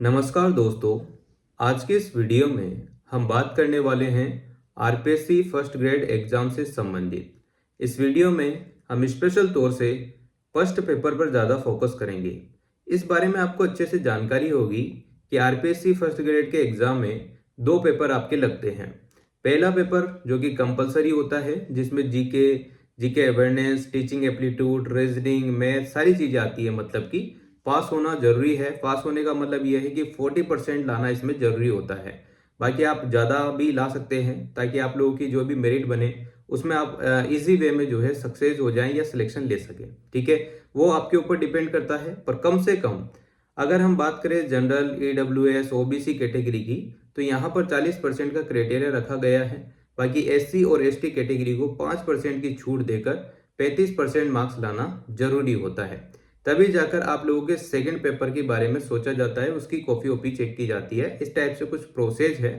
नमस्कार दोस्तों। आज के इस वीडियो में हम बात करने वाले हैं आरपीएससी फर्स्ट ग्रेड एग्जाम से संबंधित। इस वीडियो में हम स्पेशल तौर से फर्स्ट पेपर पर ज़्यादा फोकस करेंगे। इस बारे में आपको अच्छे से जानकारी होगी कि आरपीएससी फर्स्ट ग्रेड के एग्जाम में दो पेपर आपके लगते हैं। पहला पेपर जो कि कंपलसरी होता है, जिसमें GK awareness, teaching aptitude, reasoning, math सारी चीज़ें आती है। मतलब कि पास होना जरूरी है। पास होने का मतलब यह है कि 40% लाना इसमें जरूरी होता है। बाकी आप ज़्यादा भी ला सकते हैं ताकि आप लोगों की जो भी मेरिट बने उसमें आप इजी वे में जो है सक्सेस हो जाएं या सिलेक्शन ले सकें। ठीक है, वो आपके ऊपर डिपेंड करता है। पर कम से कम अगर हम बात करें जनरल, ईडब्ल्यूएस, ओबीसी कैटेगरी की, तो यहाँ पर 40% का क्राइटेरिया रखा गया है। बाकी एससी और एसटी कैटेगरी को 5% की छूट देकर 35% मार्क्स लाना जरूरी होता है। तभी जाकर आप लोगों के सेकंड पेपर के बारे में सोचा जाता है, उसकी कॉपी ओपी चेक की जाती है। इस टाइप से कुछ प्रोसेस है।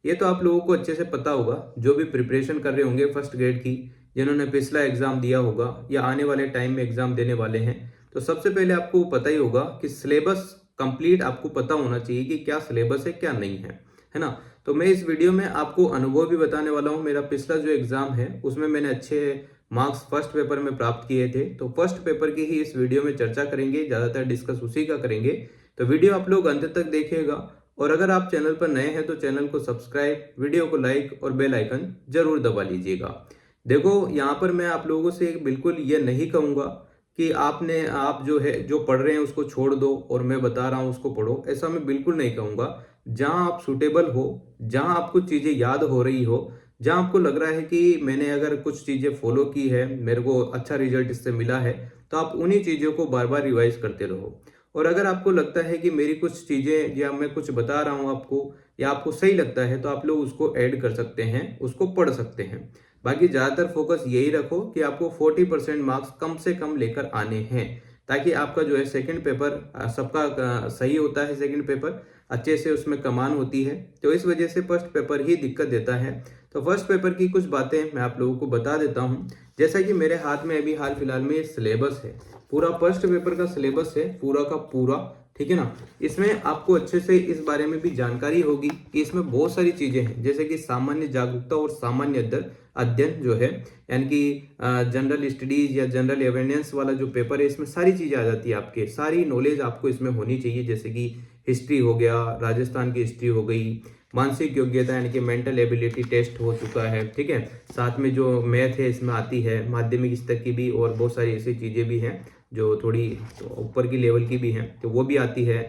ये तो आप लोगों को अच्छे से पता होगा, जो भी प्रिपरेशन कर रहे होंगे फर्स्ट ग्रेड की, जिन्होंने पिछला एग्जाम दिया होगा या आने वाले टाइम में एग्जाम देने वाले हैं। तो सबसे पहले आपको पता ही होगा कि सिलेबस कंप्लीट आपको पता होना चाहिए कि क्या सिलेबस है क्या नहीं है ना। तो मैं इस वीडियो में आपको अनुभव भी बताने वाला हूँ। मेरा पिछला जो एग्जाम है उसमें मैंने अच्छे मार्क्स फर्स्ट पेपर में प्राप्त किए थे। तो फर्स्ट पेपर की ही इस वीडियो में चर्चा करेंगे, ज़्यादातर डिस्कस उसी का करेंगे। तो वीडियो आप लोग अंत तक देखिएगा। और अगर आप चैनल पर नए हैं तो चैनल को सब्सक्राइब, वीडियो को लाइक और बेल आइकन जरूर दबा लीजिएगा। देखो, यहाँ पर मैं आप लोगों से बिल्कुल ये नहीं कहूँगा कि आप जो है जो पढ़ रहे हैं उसको छोड़ दो और मैं बता रहा हूँ उसको पढ़ो। ऐसा मैं बिल्कुल नहीं कहूँगा। जहाँ आप सुटेबल हो, जहाँ आपको चीज़ें याद हो रही हो, जहाँ आपको लग रहा है कि मैंने अगर कुछ चीज़ें फॉलो की है, मेरे को अच्छा रिजल्ट इससे मिला है, तो आप उन्हीं चीज़ों को बार बार रिवाइज करते रहो। और अगर आपको लगता है कि मेरी कुछ चीज़ें या मैं कुछ बता रहा हूँ आपको या आपको सही लगता है, तो आप लोग उसको ऐड कर सकते हैं, उसको पढ़ सकते हैं। बाकी ज़्यादातर फोकस यही रखो कि आपको 40% मार्क्स कम से कम लेकर आने हैं, ताकि आपका जो है सेकंड पेपर सबका सही होता है। सेकंड पेपर अच्छे से उसमें कमान होती है, तो इस वजह से फर्स्ट पेपर ही दिक्कत देता है। तो फर्स्ट पेपर की कुछ बातें मैं आप लोगों को बता देता हूं। जैसा कि मेरे हाथ में अभी हाल फिलहाल में ये सिलेबस है, पूरा फर्स्ट पेपर का सिलेबस है, पूरा का पूरा। ठीक है ना। इसमें आपको अच्छे से इस बारे में भी जानकारी होगी कि इसमें बहुत सारी चीजें हैं, जैसे कि सामान्य जागरूकता और सामान्य अध्ययन जो है, यानी कि जनरल स्टडीज या जनरल अवेयरनेस वाला जो पेपर है, इसमें सारी चीजें आ जाती है। आपके सारी नॉलेज आपको इसमें होनी चाहिए, जैसे कि हिस्ट्री हो गया, राजस्थान की हिस्ट्री हो गई, मानसिक योग्यता यानी कि मेंटल एबिलिटी टेस्ट हो चुका है। ठीक है, साथ में जो मैथ है इसमें आती है, माध्यमिक स्तर की भी, और बहुत सारी ऐसी चीज़ें भी हैं जो थोड़ी ऊपर की लेवल की भी हैं, तो वो भी आती है।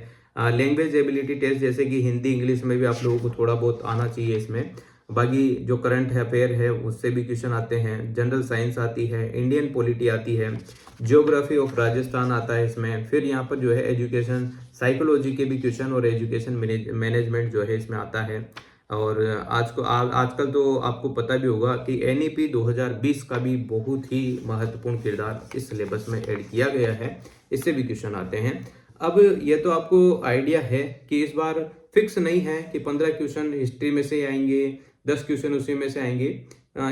लैंग्वेज एबिलिटी टेस्ट जैसे कि हिंदी इंग्लिश में भी आप लोगों को थोड़ा बहुत आना चाहिए इसमें। बाकी जो करंट अफेयर है उससे भी क्वेश्चन आते हैं, जनरल साइंस आती है, इंडियन पॉलिटी आती है, ज्योग्राफी ऑफ राजस्थान आता है इसमें। फिर यहाँ पर जो है एजुकेशन साइकोलॉजी के भी क्वेश्चन और एजुकेशन मैनेजमेंट जो है इसमें आता है। और आजकल तो आपको पता भी होगा कि एनईपी 2020 का भी बहुत ही महत्वपूर्ण किरदार इस सिलेबस में ऐड किया गया है, इससे भी क्वेश्चन आते हैं। अब ये तो आपको आइडिया है कि इस बार फिक्स नहीं है कि 15 क्वेश्चन हिस्ट्री में से आएंगे, 10 क्वेश्चन उसी में से आएंगे।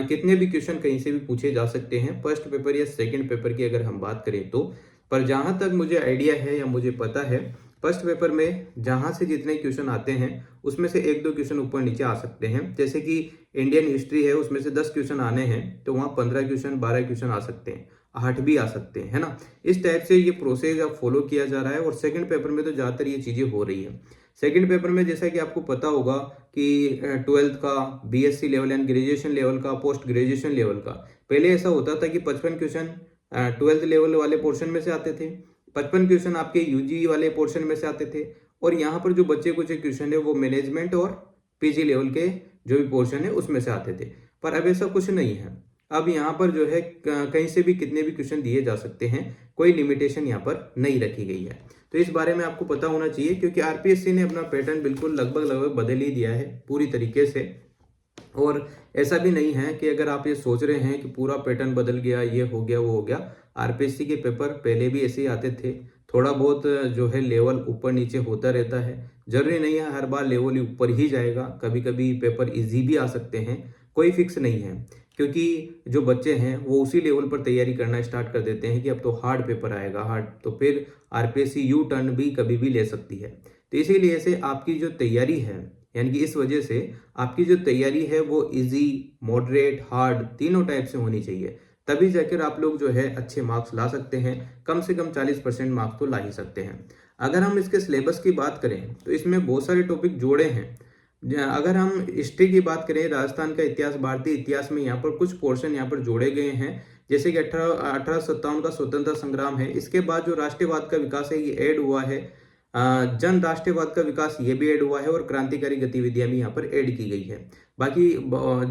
कितने भी क्वेश्चन कहीं से भी पूछे जा सकते हैं फर्स्ट पेपर या सेकंड पेपर की अगर हम बात करें तो। पर जहां तक मुझे आइडिया है या मुझे पता है, फर्स्ट पेपर में जहां से जितने क्वेश्चन आते हैं उसमें से एक दो क्वेश्चन ऊपर नीचे आ सकते हैं। जैसे कि इंडियन हिस्ट्री है, उसमें से 10 क्वेश्चन आने हैं, तो वहाँ 15 क्वेश्चन 12 क्वेश्चन आ सकते हैं, 8 भी आ सकते हैं, है ना। इस टाइप से ये प्रोसेस अब फॉलो किया जा रहा है। और सेकंड पेपर में तो ज़्यादातर ये चीज़ें हो रही है। सेकंड पेपर में जैसा कि आपको पता होगा कि 12th का, BSc level and graduation level का, पोस्ट ग्रेजुएशन लेवल का, पहले ऐसा होता था कि 55 क्वेश्चन 12th लेवल वाले पोर्शन में से आते थे, 55 क्वेश्चन आपके यूजी वाले पोर्शन में से आते थे, और यहाँ पर जो बच्चे कुछ क्वेश्चन है वो मैनेजमेंट और पीजी लेवल के जो भी पोर्शन है उसमें से आते थे। पर अब ऐसा कुछ नहीं है। अब यहाँ पर जो है कहीं से भी कितने भी क्वेश्चन दिए जा सकते हैं, कोई लिमिटेशन यहाँ पर नहीं रखी गई है। तो इस बारे में आपको पता होना चाहिए, क्योंकि आरपीएससी ने अपना पैटर्न बिल्कुल लगभग बदल ही दिया है पूरी तरीके से। और ऐसा भी नहीं है कि अगर आप ये सोच रहे हैं कि पूरा पैटर्न बदल गया, ये हो गया वो हो गया। आरपीएससी के पेपर पहले भी ऐसे ही आते थे, थोड़ा बहुत जो है लेवल ऊपर नीचे होता रहता है। जरूरी नहीं है हर बार लेवल ऊपर ही जाएगा, कभी कभी पेपर इजी भी आ सकते हैं, कोई फिक्स नहीं है। क्योंकि जो बच्चे हैं वो उसी लेवल पर तैयारी करना स्टार्ट कर देते हैं कि अब तो हार्ड पेपर आएगा, हार्ड, तो फिर आरपीएससी यू टर्न भी कभी भी ले सकती है। तो इसीलिए से आपकी जो तैयारी है, यानी कि इस वजह से आपकी जो तैयारी है वो इजी, मॉडरेट, हार्ड तीनों टाइप से होनी चाहिए। तभी जाकर आप लोग जो है अच्छे मार्क्स ला सकते हैं। कम से कम 40% मार्क्स तो ला ही सकते हैं। अगर हम इसके सिलेबस की बात करें तो इसमें बहुत सारे टॉपिक जोड़े हैं। अगर हम हिस्ट्री की बात करें, राजस्थान का इतिहास, भारतीय इतिहास में यहाँ पर कुछ पोर्शन यहाँ पर जोड़े गए हैं। जैसे कि 1857 का स्वतंत्रता संग्राम है। इसके बाद जो राष्ट्रवाद का विकास है ये ऐड हुआ है। जन राष्ट्रवाद का विकास ये भी ऐड हुआ है और क्रांतिकारी गतिविधियां भी यहाँ पर ऐड की गई है। बाकी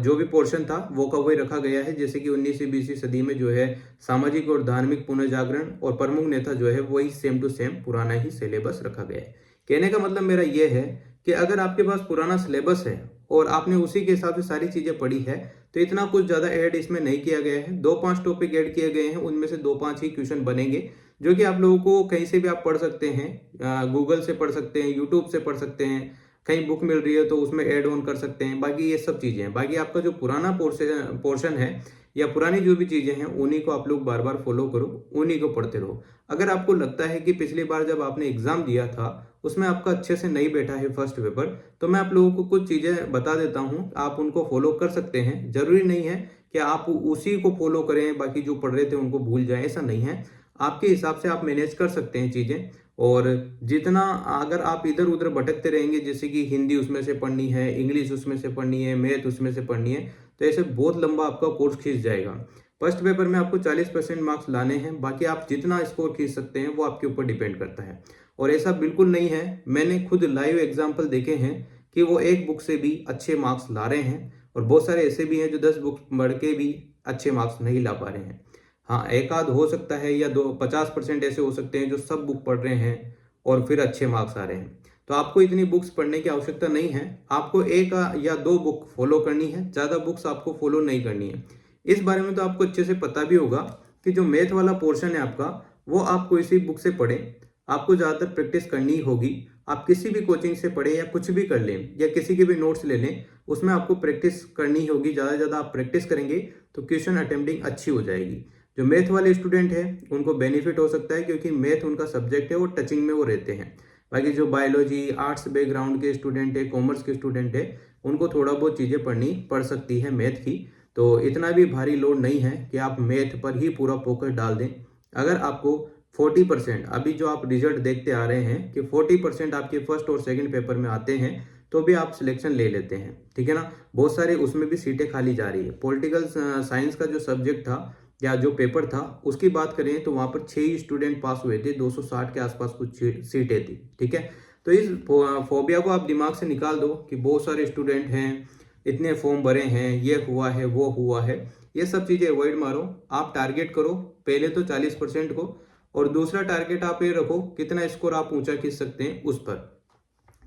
जो भी पोर्शन था वो का वही रखा गया है। जैसे कि 19वीं 20वीं सदी में जो है सामाजिक और धार्मिक पुनर्जागरण और प्रमुख नेता जो है वही सेम टू सेम पुराना ही सिलेबस रखा गया है। कहने का मतलब मेरा ये है कि अगर आपके पास पुराना सिलेबस है और आपने उसी के हिसाब से सारी चीजें पढ़ी है तो इतना कुछ ज्यादा ऐड इसमें नहीं किया गया है। 2-5 टॉपिक ऐड किए गए हैं, उनमें से 2-5 ही क्वेश्चन बनेंगे जो कि आप लोगों को कहीं से भी आप पढ़ सकते हैं। गूगल से पढ़ सकते हैं, यूट्यूब से पढ़ सकते हैं, कहीं बुक मिल रही है तो उसमें ऐड ऑन कर सकते हैं। बाकी ये सब चीजें हैं। बाकी आपका जो पुराना पोर्शन है या पुरानी जो भी चीजें हैं उन्हीं को आप लोग बार बार फॉलो करो, उन्हीं को पढ़ते रहो। अगर आपको लगता है कि पिछली बार जब आपने एग्जाम दिया था उसमें आपका अच्छे से नहीं बैठा है फर्स्ट पेपर, तो मैं आप लोगों को कुछ चीजें बता देता हूं, आप उनको फॉलो कर सकते हैं। जरूरी नहीं है कि आप उसी को फॉलो करें, बाकी जो पढ़ रहे थे उनको भूल जाएं, ऐसा नहीं है। आपके हिसाब से आप मैनेज कर सकते हैं चीजें। और जितना अगर आप इधर उधर भटकते रहेंगे, जैसे कि हिंदी उसमें से पढ़नी है, इंग्लिश उसमें से पढ़नी है, मैथ उसमें से पढ़नी है, तो ऐसे बहुत लंबा आपका कोर्स खींच जाएगा। फर्स्ट पेपर में आपको 40% मार्क्स लाने हैं। बाकी आप जितना स्कोर खींच सकते हैं वो आपके ऊपर डिपेंड करता है। और ऐसा बिल्कुल नहीं है, मैंने खुद लाइव एग्जाम्पल देखे हैं कि वो एक बुक से भी अच्छे मार्क्स ला रहे हैं और बहुत सारे ऐसे भी हैं जो 10 बुक पढ़ के भी अच्छे मार्क्स नहीं ला पा रहे हैं। हाँ, एक आध हो सकता है या 50% ऐसे हो सकते हैं जो सब बुक पढ़ रहे हैं और फिर अच्छे मार्क्स आ रहे हैं। तो आपको इतनी बुक्स पढ़ने की आवश्यकता नहीं है। आपको एक या 2 बुक फॉलो करनी है, ज़्यादा बुक्स आपको फॉलो नहीं करनी है। इस बारे में तो आपको अच्छे से पता भी होगा कि जो मैथ वाला पोर्शन है आपका, वो आप कोई सी बुक से पढ़ें, आपको ज़्यादातर प्रैक्टिस करनी होगी। आप किसी भी कोचिंग से पढ़ें या कुछ भी कर लें या किसी के भी नोट्स ले लें, उसमें आपको प्रैक्टिस करनी होगी। ज़्यादा से ज़्यादा आप प्रैक्टिस करेंगे तो क्वेश्चन अटेम्प्टिंग अच्छी हो जाएगी। जो मैथ वाले स्टूडेंट हैं उनको बेनिफिट हो सकता है क्योंकि मैथ उनका सब्जेक्ट है, वो टचिंग में वो रहते हैं। बाकी जो बायोलॉजी, आर्ट्स बैकग्राउंड के स्टूडेंट है, कॉमर्स के स्टूडेंट है, उनको थोड़ा बहुत चीज़ें पढ़नी पड़ सकती है मैथ की। तो इतना भी भारी लोड नहीं है कि आप मैथ पर ही पूरा फोकस डाल दें। अगर आपको 40%, अभी जो आप रिजल्ट देखते आ रहे हैं कि 40% आपके फर्स्ट और सेकंड पेपर में आते हैं, तो भी आप सिलेक्शन ले लेते हैं, ठीक है ना। बहुत सारे उसमें भी सीटें खाली जा रही है। पॉलिटिकल साइंस का जो सब्जेक्ट था या जो पेपर था उसकी बात करें तो वहाँ पर 6 ही स्टूडेंट पास हुए थे, 260 के आसपास कुछ सीटें थी, ठीक है। तो इस फोबिया को आप दिमाग से निकाल दो कि बहुत सारे स्टूडेंट हैं, इतने फॉर्म भरे हैं, ये हुआ है, वो हुआ है। ये सब चीज़ें अवॉइड मारो। आप टारगेट करो पहले तो 40% को, और दूसरा टारगेट आप ये रखो कितना स्कोर आप ऊंचा खींच सकते हैं उस पर।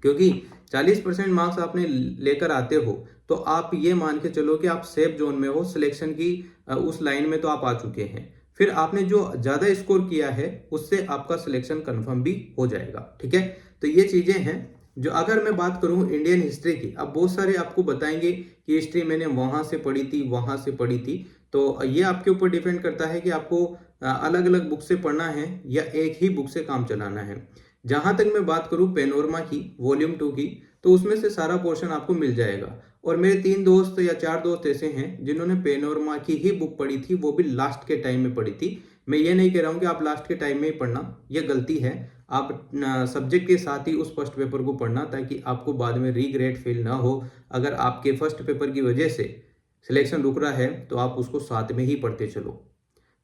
क्योंकि 40% मार्क्स आपने लेकर आते हो तो आप ये मान के चलो कि आप सेफ जोन में हो, सिलेक्शन की उस लाइन में तो आप आ चुके हैं। फिर आपने जो ज़्यादा स्कोर किया है उससे आपका सिलेक्शन कंफर्म भी हो जाएगा, ठीक है। तो ये चीज़ें हैं जो, अगर मैं बात करूं इंडियन हिस्ट्री की, अब बहुत सारे आपको बताएंगे कि हिस्ट्री मैंने वहाँ से पढ़ी थी, वहाँ से पढ़ी थी। तो ये आपके ऊपर डिपेंड करता है कि आपको अलग अलग बुक से पढ़ना है या एक ही बुक से काम चलाना है। जहां तक मैं बात करूं पेनोरमा की वॉल्यूम 2 की, तो उसमें से सारा पोर्शन आपको मिल जाएगा। और मेरे 3 दोस्त या 4 दोस्त ऐसे हैं जिन्होंने पेनोरमा की ही बुक पढ़ी थी, वो भी लास्ट के टाइम में पढ़ी थी। मैं ये नहीं कह रहा हूँ कि आप लास्ट के टाइम में ही पढ़ना, ये गलती है। आप सब्जेक्ट के साथ ही उस फर्स्ट पेपर को पढ़ना ताकि आपको बाद में रीग्रेट फील ना हो। अगर आपके फर्स्ट पेपर की वजह से सिलेक्शन रुक रहा है तो आप उसको साथ में ही पढ़ते चलो।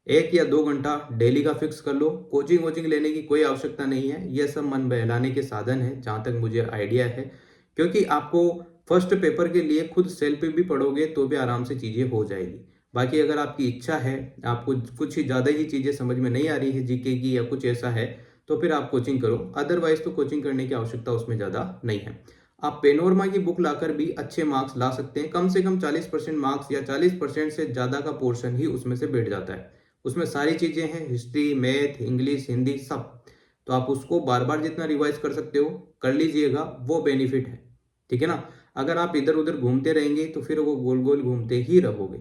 1 या 2 घंटा डेली का फिक्स कर लो। कोचिंग वोचिंग लेने की कोई आवश्यकता नहीं है। यह सब मन बहलाने के साधन है जहाँ तक मुझे आइडिया है। क्योंकि आपको फर्स्ट पेपर के लिए खुद सेल्फ भी पढ़ोगे तो भी आराम से चीज़ें हो जाएगी। बाकी अगर आपकी इच्छा है, आपको कुछ ही ज़्यादा ही चीज़ें समझ में नहीं आ रही है जीके की या कुछ ऐसा है, तो फिर आप कोचिंग करो। अदरवाइज तो कोचिंग करने की आवश्यकता उसमें ज़्यादा नहीं है। आप पेनोरमा की बुक लाकर भी अच्छे मार्क्स ला सकते हैं। कम से कम 40% मार्क्स या 40% से ज़्यादा का पोर्शन ही उसमें से बैठ जाता है। उसमें सारी चीज़ें हैं, हिस्ट्री, मैथ, इंग्लिश, हिंदी, सब। तो आप उसको बार बार जितना रिवाइज कर सकते हो कर लीजिएगा, वो बेनिफिट है, ठीक है ना। अगर आप इधर उधर घूमते रहेंगे तो फिर वो गोल गोल घूमते ही रहोगे।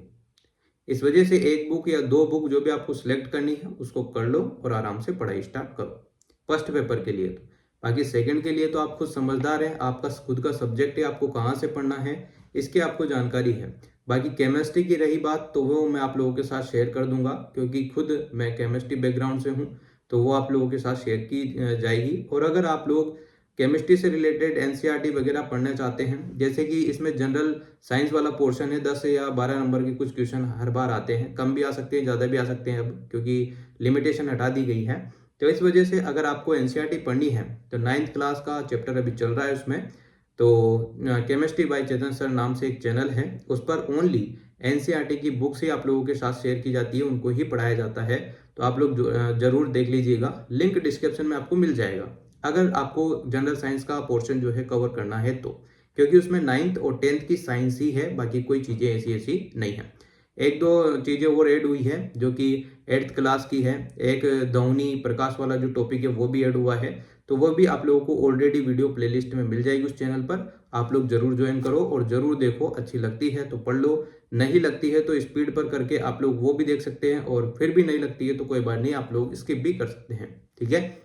इस वजह से 1 बुक या 2 बुक जो भी आपको सिलेक्ट करनी है उसको कर लो और आराम से पढ़ाई स्टार्ट करो फर्स्ट पेपर के लिए। तो बाकी सेकंड के लिए तो आप खुद समझदार हैं, आपका खुद का सब्जेक्ट है, आपको कहाँ से पढ़ना है इसकी आपको जानकारी है। बाकी केमिस्ट्री की रही बात तो वो मैं आप लोगों के साथ शेयर कर दूंगा, क्योंकि खुद मैं केमिस्ट्री बैकग्राउंड से हूँ, तो वो आप लोगों के साथ शेयर की जाएगी। और अगर आप लोग केमिस्ट्री से रिलेटेड एनसीईआरटी वगैरह पढ़ना चाहते हैं, जैसे कि इसमें जनरल साइंस वाला पोर्शन है, 10 या 12 नंबर के कुछ क्वेश्चन हर बार आते हैं, कम भी आ सकते हैं ज़्यादा भी आ सकते हैं अब, क्योंकि लिमिटेशन हटा दी गई है। तो इस वजह से अगर आपको एनसीईआरटी पढ़नी है तो 9th क्लास का चैप्टर अभी चल रहा है उसमें, तो केमिस्ट्री बाय चेतन सर नाम से एक चैनल है, उस पर ओनली एनसीईआरटी की बुक्स ही आप लोगों के साथ शेयर की जाती है, उनको ही पढ़ाया जाता है। तो आप लोग जरूर देख लीजिएगा, लिंक डिस्क्रिप्शन में आपको मिल जाएगा अगर आपको जनरल साइंस का पोर्शन जो है कवर करना है तो, क्योंकि उसमें 9th और 10th की साइंस ही है, बाकी कोई चीज़ें ऐसी ऐसी नहीं है। एक दो चीज़ें और ऐड हुई है जो कि 8th क्लास की है, एक ध्वनि प्रकाश वाला जो टॉपिक है वो भी ऐड हुआ है, तो वो भी आप लोगों को ऑलरेडी वीडियो प्लेलिस्ट में मिल जाएगी उस चैनल पर। आप लोग जरूर ज्वाइन करो और जरूर देखो, अच्छी लगती है तो पढ़ लो, नहीं लगती है तो स्पीड पर करके आप लोग वो भी देख सकते हैं, और फिर भी नहीं लगती है तो कोई बात नहीं, आप लोग स्किप भी कर सकते हैं। ठीक है,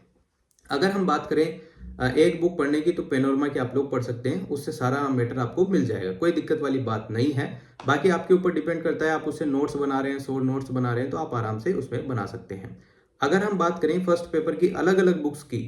अगर हम बात करें एक बुक पढ़ने की तो पेनोरमा की आप लोग पढ़ सकते हैं, उससे सारा मैटर आपको मिल जाएगा, कोई दिक्कत वाली बात नहीं है। बाकी आपके ऊपर डिपेंड करता है, आप उससे नोट्स बना रहे हैं, शॉर्ट नोट्स बना रहे हैं, तो आप आराम से उसमें बना सकते हैं। अगर हम बात करें फर्स्ट पेपर की अलग अलग बुक्स की,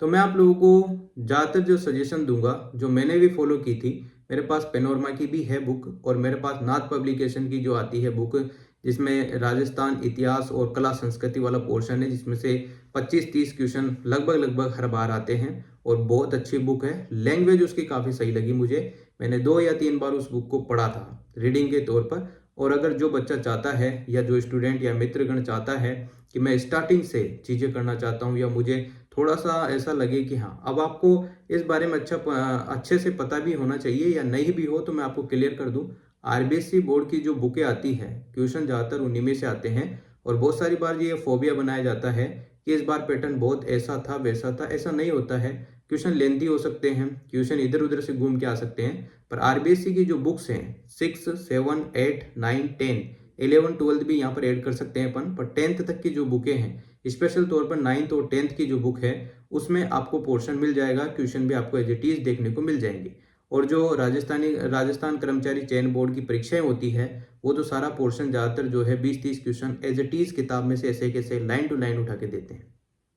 तो मैं आप लोगों को ज़्यादातर जो सजेशन दूंगा, जो मैंने भी फॉलो की थी, मेरे पास पेनोरमा की भी है बुक, और मेरे पास नाथ पब्लिकेशन की जो आती है बुक, जिसमें राजस्थान इतिहास और कला संस्कृति वाला पोर्शन है, जिसमें से 25-30 क्वेश्चन लगभग हर बार आते हैं, और बहुत अच्छी बुक है। लैंग्वेज उसकी काफ़ी सही लगी मुझे, मैंने 2 या 3 बार उस बुक को पढ़ा था रीडिंग के तौर पर। और अगर जो बच्चा चाहता है या जो स्टूडेंट या मित्रगण चाहता है कि मैं स्टार्टिंग से चीज़ें करना चाहता हूँ, या मुझे थोड़ा सा ऐसा लगे कि हाँ अब आपको इस बारे में अच्छे से पता भी होना चाहिए या नहीं भी हो, तो मैं आपको क्लियर कर दूँ, आरबीएससी बोर्ड की जो बुकें आती हैं, क्वेश्चन ज़्यादातर उन्हीं में से आते हैं। और बहुत सारी बार ये फोबिया बनाया जाता है कि इस बार पैटर्न बहुत ऐसा था वैसा था, ऐसा नहीं होता है। क्वेश्चन लेंथी हो सकते हैं, क्वेश्चन इधर उधर से घूम के आ सकते हैं, पर आरबीएससी की जो बुक्स हैं 6, 7, 8, 9, 10, 11, 12 भी यहाँ पर ऐड कर सकते हैं अपन, पर 10th तक की जो बुकें हैं, स्पेशल तौर पर 9th और 10th की जो बुक है उसमें आपको पोर्शन मिल जाएगा, क्वेश्चन भी आपको एज इट इज देखने को मिल जाएंगे। और जो राजस्थान कर्मचारी चयन बोर्ड की परीक्षाएं होती है, वो तो सारा पोर्शन ज़्यादातर जो है 20-30 क्वेश्चन एज इट इज किताब में से ऐसे कैसे लाइन टू लाइन उठा के देते हैं।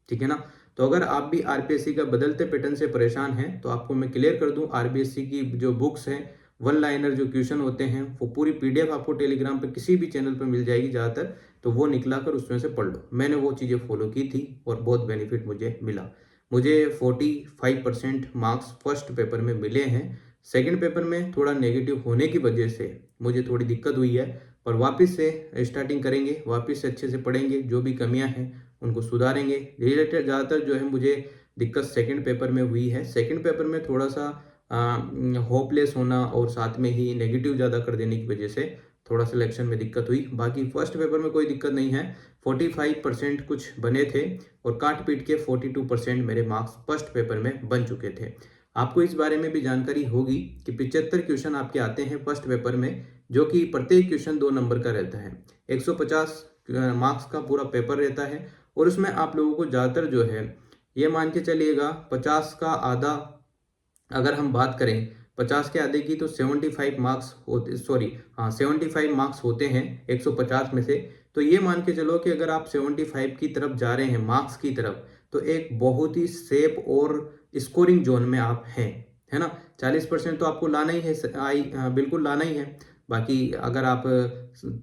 ठीक है ना, तो अगर आप भी आरपीएससी का बदलते पैटर्न से परेशान हैं, तो आपको मैं क्लियर कर दूं, आरपीएससी की जो बुक्स हैं, वन लाइनर जो क्वेश्चन होते हैं, वो पूरी पीडीएफ आपको टेलीग्राम पे किसी भी चैनल पर मिल जाएगी ज़्यादातर, तो वो निकला कर उसमें से पढ़ लो। मैंने वो चीज़ें फॉलो की थी और बहुत बेनिफिट मुझे मिला। मुझे 45% मार्क्स फर्स्ट पेपर में मिले हैं। सेकंड पेपर में थोड़ा नेगेटिव होने की वजह से मुझे थोड़ी दिक्कत हुई है, पर वापस से स्टार्टिंग करेंगे, वापस से अच्छे से पढ़ेंगे, जो भी कमियां हैं उनको सुधारेंगे। रिलेटेड ज़्यादातर जो है मुझे दिक्कत सेकंड पेपर में हुई है। सेकंड पेपर में थोड़ा सा होपलेस होना और साथ में ही नेगेटिव ज़्यादा कर देने की वजह से थोड़ा सिलेक्शन में दिक्कत हुई। बाकी फर्स्ट पेपर में कोई दिक्कत नहीं है, 45% कुछ बने थे और काट पीट के 42% मेरे मार्क्स फर्स्ट पेपर में बन चुके थे। आपको इस बारे में भी जानकारी होगी कि 75 क्वेश्चन आपके आते हैं फर्स्ट पेपर में, जो कि प्रत्येक क्वेश्चन 2 नंबर का रहता है। 150 मार्क्स का पूरा पेपर रहता है, और उसमें आप लोगों को ज़्यादातर जो है ये मान के चलिएगा 50 का आधा, अगर हम बात करें 50 के आधे की, तो 75 मार्क्स होते, सॉरी हाँ 75 मार्क्स होते हैं 150 में से। तो ये मान के चलो कि अगर आप 75 की तरफ जा रहे हैं मार्क्स की तरफ, तो एक बहुत ही सेफ और स्कोरिंग जोन में आप हैं, है ना। 40% तो आपको लाना ही है, बिल्कुल लाना ही है। बाकी अगर आप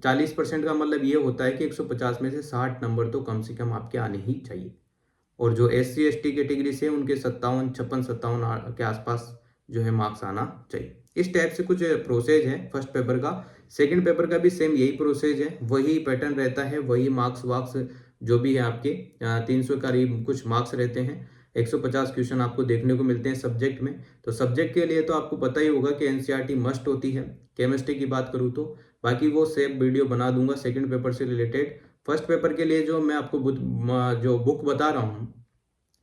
40% का मतलब ये होता है कि 150 में से 60 नंबर तो कम से कम आपके आने ही चाहिए। और जो SC ST कैटेगरी से उनके 57, 56, 57 के आसपास जो है मार्क्स आना चाहिए। इस टाइप से कुछ प्रोसेस है फर्स्ट पेपर का। सेकंड पेपर का भी सेम यही प्रोसेस है, वही पैटर्न रहता है, वही मार्क्स वार्क्स जो भी है आपके 300 करीब कुछ मार्क्स रहते हैं। 150 क्वेश्चन आपको देखने को मिलते हैं सब्जेक्ट में। तो सब्जेक्ट के लिए तो आपको पता ही होगा कि एनसीईआरटी मस्ट होती है। केमिस्ट्री की बात करूँ तो बाकी वो सेम वीडियो बना दूंगा सेकंड पेपर से रिलेटेड। फर्स्ट पेपर के लिए जो मैं आपको जो बुक बता रहा हूँ,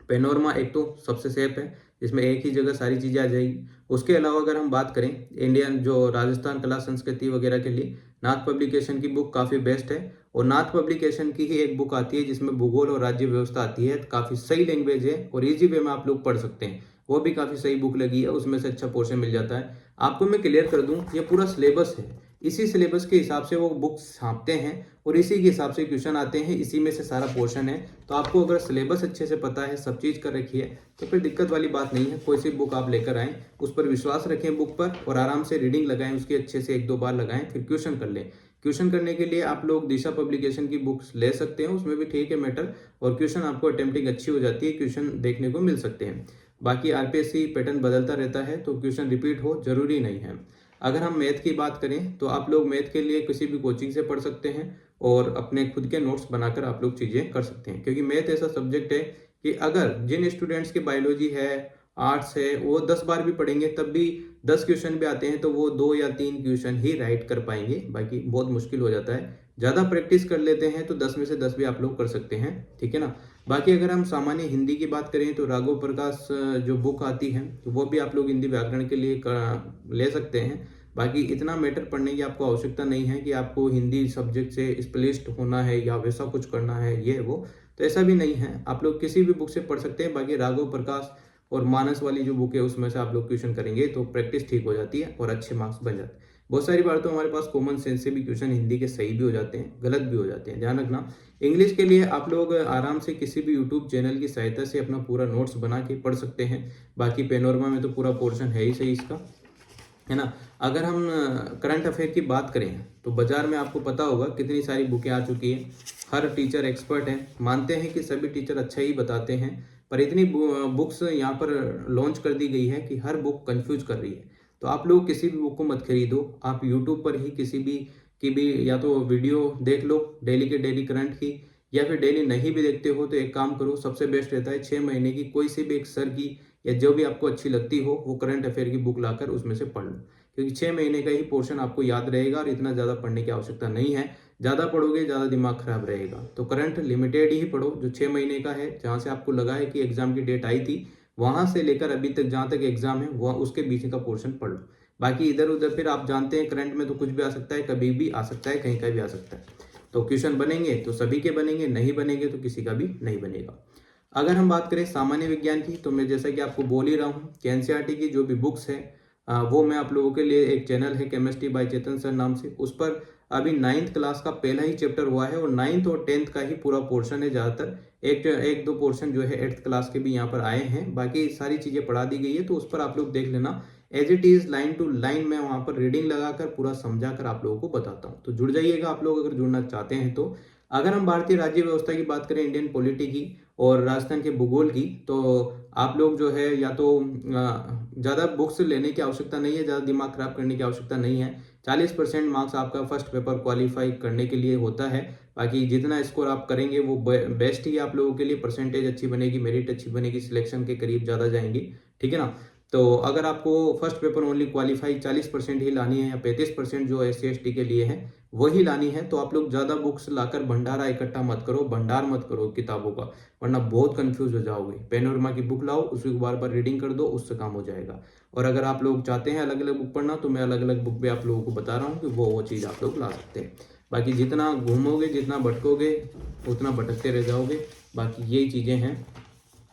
पेनोरमा एक तो सबसे सेफ है, जिसमें एक ही जगह सारी चीज़ें आ जाएगी। उसके अलावा अगर हम बात करें इंडियन जो राजस्थान कला संस्कृति वगैरह के लिए नाथ पब्लिकेशन की बुक काफ़ी बेस्ट है। और नाथ पब्लिकेशन की ही एक बुक आती है जिसमें भूगोल और राज्य व्यवस्था आती है, काफ़ी सही लैंग्वेज है और ईजी वे में आप लोग पढ़ सकते हैं। वो भी काफ़ी सही बुक लगी है, उसमें से अच्छा पोर्शन मिल जाता है। आपको मैं क्लियर कर दूं, ये पूरा सिलेबस है, इसी सिलेबस के हिसाब से वो बुक्स छापते हैं और इसी के हिसाब से क्वेश्चन आते हैं, इसी में से सारा पोर्शन है। तो आपको अगर सिलेबस अच्छे से पता है, सब चीज़ कर रखी है, तो फिर दिक्कत वाली बात नहीं है। कोई सी बुक आप लेकर आएँ, उस पर विश्वास रखें बुक पर और आराम से रीडिंग लगाएं, उसकी अच्छे से 1-2 बार लगाएं, फिर क्वेश्चन कर लें। क्वेश्चन करने के लिए आप लोग दिशा पब्लिकेशन की बुक्स ले सकते हैं, उसमें भी ठीक है मैटर, और क्वेश्चन आपको अटेम्प्टिंग अच्छी हो जाती है, क्वेश्चन देखने को मिल सकते हैं। बाकी आरपीएससी पैटर्न बदलता रहता है, तो क्वेश्चन रिपीट हो जरूरी नहीं है। अगर हम मैथ की बात करें तो आप लोग मैथ के लिए किसी भी कोचिंग से पढ़ सकते हैं और अपने खुद के नोट्स बनाकर आप लोग चीज़ें कर सकते हैं, क्योंकि मैथ ऐसा सब्जेक्ट है कि अगर जिन स्टूडेंट्स की बायोलॉजी है, आर्ट्स है, वो 10 बार भी पढ़ेंगे तब भी 10 क्वेश्चन भी आते हैं तो वो 2 या 3 क्वेश्चन ही राइट कर पाएंगे, बाकी बहुत मुश्किल हो जाता है। ज़्यादा प्रैक्टिस कर लेते हैं तो 10 में से 10 भी आप लोग कर सकते हैं, ठीक है ना। बाकी अगर हम सामान्य हिंदी की बात करें तो राघव प्रकाश जो बुक आती है तो वो भी आप लोग हिंदी व्याकरण के लिए ले सकते हैं। बाकी इतना मैटर पढ़ने की आपको आवश्यकता नहीं है कि आपको हिंदी सब्जेक्ट से स्पेशलिस्ट होना है या वैसा कुछ करना है ये वो, तो ऐसा भी नहीं है, आप लोग किसी भी बुक से पढ़ सकते हैं। बाकी राघव प्रकाश और मानस वाली जो बुक है उसमें से आप लोग क्वेश्चन करेंगे तो प्रैक्टिस ठीक हो जाती है और अच्छे मार्क्स बन जाते हैं। बहुत सारी बार तो हमारे पास कॉमन सेंस से भी क्वेश्चन हिंदी के सही भी हो जाते हैं, गलत भी हो जाते हैं, ध्यान रखना। इंग्लिश के लिए आप लोग आराम से किसी भी यूट्यूब चैनल की सहायता से अपना पूरा नोट्स बना के पढ़ सकते हैं। बाकी पेनोरमा में तो पूरा पोर्शन है ही सही इसका, है ना। अगर हम करंट अफेयर की बात करें तो बाजार में आपको पता होगा कितनी सारी बुकें आ चुकी हैं, हर टीचर एक्सपर्ट है, मानते हैं कि सभी टीचर अच्छा ही बताते हैं, पर इतनी बुक्स यहाँ पर लॉन्च कर दी गई है कि हर बुक कंफ्यूज कर रही है। तो आप लोग किसी भी बुक को मत खरीदो, आप यूट्यूब पर ही किसी भी की भी या तो वीडियो देख लो डेली के डेली करंट की, या फिर डेली नहीं भी देखते हो तो एक काम करो, सबसे बेस्ट रहता है 6 महीने की कोई सी भी एक सर की या जो भी आपको अच्छी लगती हो वो करंट अफेयर की बुक लाकर उसमें से पढ़ लो, क्योंकि 6 महीने का ही पोर्शन आपको याद रहेगा और इतना ज़्यादा पढ़ने की आवश्यकता नहीं है। ज़्यादा पढ़ोगे ज़्यादा दिमाग खराब रहेगा, तो करंट लिमिटेड ही पढ़ो जो 6 महीने का है, जहाँ से आपको लगा है कि एग्जाम की डेट आई थी वहाँ से लेकर अभी तक जहाँ तक एग्जाम है वह उसके बीच का पोर्शन पढ़ लो। बाकी इधर उधर फिर आप जानते हैं करंट में तो कुछ भी आ सकता है, कभी भी आ सकता है, कहीं का भी आ सकता है। तो क्वेश्चन बनेंगे तो सभी के बनेंगे, नहीं बनेंगे तो किसी का भी नहीं बनेगा। अगर हम बात करें सामान्य विज्ञान की तो मैं जैसा कि आपको बोल ही रहा हूँ कि एनसीईआरटी की जो भी बुक्स है वो मैं आप लोगों के लिए, एक चैनल है केमिस्ट्री बाय चेतन सर नाम से, उस पर अभी 9th क्लास का पहला ही चैप्टर हुआ है और 9th और 10th का ही पूरा पोर्शन है ज़्यादातर, एक दो पोर्शन जो है 8th क्लास के भी यहाँ पर आए हैं, बाकी सारी चीज़ें पढ़ा दी गई है तो उस पर आप लोग देख लेना। As it is line to line मैं वहाँ पर रीडिंग लगाकर पूरा समझा कर आप लोगों को बताता हूँ, तो जुड़ जाइएगा आप लोग अगर जुड़ना चाहते हैं तो। अगर हम भारतीय राज्य व्यवस्था की बात करें, इंडियन पॉलिटी की और राजस्थान के भूगोल की, तो आप लोग जो है या तो ज़्यादा बुक्स लेने की आवश्यकता नहीं है, ज़्यादा दिमाग खराब करने की आवश्यकता नहीं है। 40% मार्क्स आपका फर्स्ट पेपर क्वालिफाई करने के लिए होता है, बाकी जितना स्कोर आप करेंगे वो बेस्ट ही आप लोगों के लिए, परसेंटेज अच्छी बनेगी, मेरिट अच्छी बनेगी, सिलेक्शन के करीब ज़्यादा जाएंगी, ठीक है ना। तो अगर आपको फर्स्ट पेपर ओनली क्वालिफाई 40% ही लानी है या 35% जो SC ST के लिए है वही लानी है, तो आप लोग ज़्यादा बुक्स लाकर भंडारा इकट्ठा मत करो, भंडार मत करो किताबों का, वरना बहुत कंफ्यूज हो जाओगे। पेनोरमा की बुक लाओ, उसकी बार बार रीडिंग कर दो, उससे काम हो जाएगा। और अगर आप लोग चाहते हैं अलग अलग बुक पढ़ना तो मैं अलग अलग बुक भी आप लोगों को बता रहा हूँ कि वो चीज़ आप लोग ला सकते हैं। बाकी जितना घूमोगे जितना भटकोगे उतना भटकते रह जाओगे, बाकी यही चीज़ें हैं।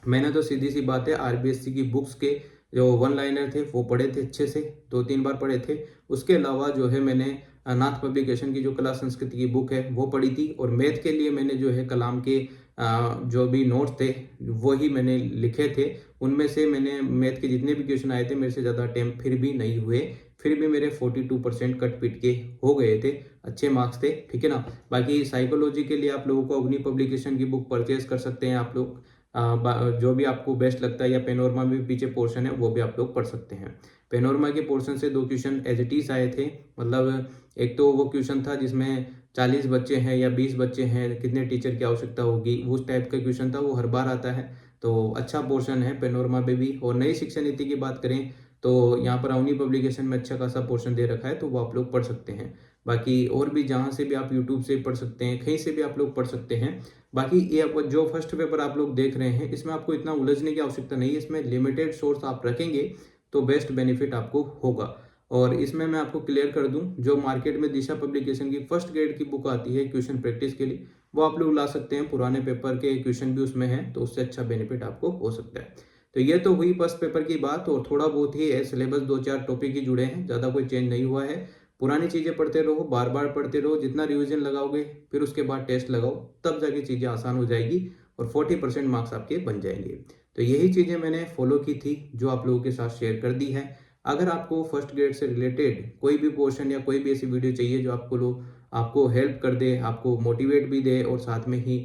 मैंने तो सीधी सी बात है RBSC की बुक्स के जो 1 लाइनर थे वो पढ़े थे अच्छे से, 2-3 बार पढ़े थे। उसके अलावा जो है मैंने नाथ पब्लिकेशन की जो कला संस्कृति की बुक है वो पढ़ी थी, और मैथ के लिए मैंने जो है कलाम के जो भी नोट्स थे वो ही मैंने लिखे थे। उनमें से मैंने मैथ के जितने भी क्वेश्चन आए थे मेरे से ज़्यादा अटेम्प्ट फिर भी नहीं हुए, फिर भी मेरे 42% कट पीट के हो गए थे, अच्छे मार्क्स थे, ठीक है ना। बाकी साइकोलॉजी के लिए आप लोगों को अग्नि पब्लिकेशन की बुक परचेज कर सकते हैं आप लोग, जो भी आपको बेस्ट लगता है, या पेनोरमा में भी पीछे पोर्शन है वो भी आप लोग पढ़ सकते हैं। पेनोरमा के पोर्शन से 2 क्वेश्चन एज इट इज आए थे, मतलब एक तो वो क्वेश्चन था जिसमें 40 बच्चे हैं या 20 बच्चे हैं, कितने टीचर की आवश्यकता होगी, उस टाइप का क्वेश्चन था, वो हर बार आता है, तो अच्छा पोर्शन है पेनोरमा पे भी। और नई शिक्षा नीति की बात करें तो यहाँ पर अवनी पब्लिकेशन में अच्छा खासा पोर्शन दे रखा है, तो वो आप लोग पढ़ सकते हैं। बाकी और भी जहाँ से भी आप यूट्यूब से पढ़ सकते हैं, कहीं से भी आप लोग पढ़ सकते हैं। बाकी ये जो फर्स्ट पेपर आप लोग देख रहे हैं इसमें आपको इतना उलझने की आवश्यकता नहीं है, इसमें लिमिटेड सोर्स आप रखेंगे तो बेस्ट बेनिफिट आपको होगा। और इसमें मैं आपको क्लियर कर दूं, जो मार्केट में दिशा पब्लिकेशन की फर्स्ट ग्रेड की बुक आती है क्वेश्चन प्रैक्टिस के लिए, वो आप लोग ला सकते हैं। पुराने पेपर के क्वेश्चन भी उसमें हैं, तो उससे अच्छा बेनिफिट आपको हो सकता है। तो ये तो हुई फर्स्ट पेपर की बात, और थोड़ा बहुत ही सिलेबस 2-4 टॉपिक ही जुड़े हैं, ज़्यादा कोई चेंज नहीं हुआ है। पुरानी चीज़ें पढ़ते रहो, बार बार पढ़ते रहो, जितना रिविजन लगाओगे फिर उसके बाद टेस्ट लगाओ, तब जाके चीज़ें आसान हो जाएगी और 40% मार्क्स आपके बन जाएंगे। तो यही चीज़ें मैंने फॉलो की थी, जो आप लोगों के साथ शेयर कर दी है। अगर आपको फर्स्ट ग्रेड से रिलेटेड कोई भी पोर्शन या कोई भी ऐसी वीडियो चाहिए जो आपको हेल्प कर दे, आपको मोटिवेट भी दे, और साथ में ही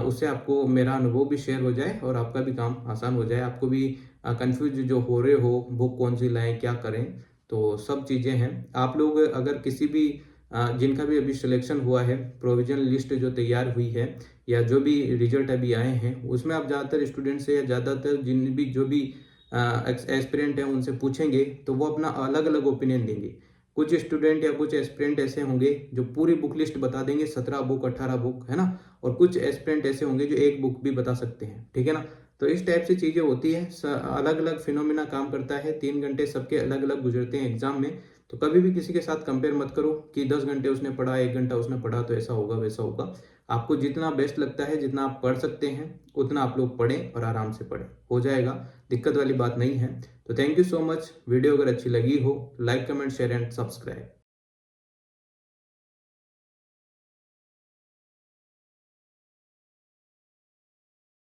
उससे आपको मेरा अनुभव भी शेयर हो जाए और आपका भी काम आसान हो जाए, आपको भी कंफ्यूज जो हो रहे हो बुक कौन सी लाएं, क्या करें, तो सब चीज़ें हैं। आप लोग अगर किसी भी जिनका भी अभी सिलेक्शन हुआ है, प्रोविजनल लिस्ट जो तैयार हुई है या जो भी रिजल्ट अभी आए हैं, उसमें आप ज़्यादातर स्टूडेंट से या ज़्यादातर जो भी एस्पिरेंट हैं उनसे पूछेंगे, तो वो अपना अलग अलग ओपिनियन देंगे। कुछ स्टूडेंट या कुछ एस्पिरेंट ऐसे होंगे जो पूरी बुक लिस्ट बता देंगे, 17 बुक 18 बुक, है ना। और कुछ एस्पिरेंट ऐसे होंगे जो एक बुक भी बता सकते हैं, ठीक है ना। तो इस टाइप से चीज़ें होती है, अलग अलग फिनोमिना काम करता है। 3 घंटे सबके अलग अलग गुजरते हैं एग्जाम में। तो कभी भी किसी के साथ कंपेयर मत करो कि 10 घंटे उसने पढ़ा, 1 घंटा उसने पढ़ा, तो ऐसा होगा वैसा होगा। आपको जितना बेस्ट लगता है, जितना आप पढ़ सकते हैं, उतना आप लोग पढ़ें और आराम से पढ़ें, हो जाएगा, दिक्कत वाली बात नहीं है। तो thank you so much. Video अगर अच्छी लगी हो, like comment share and subscribe.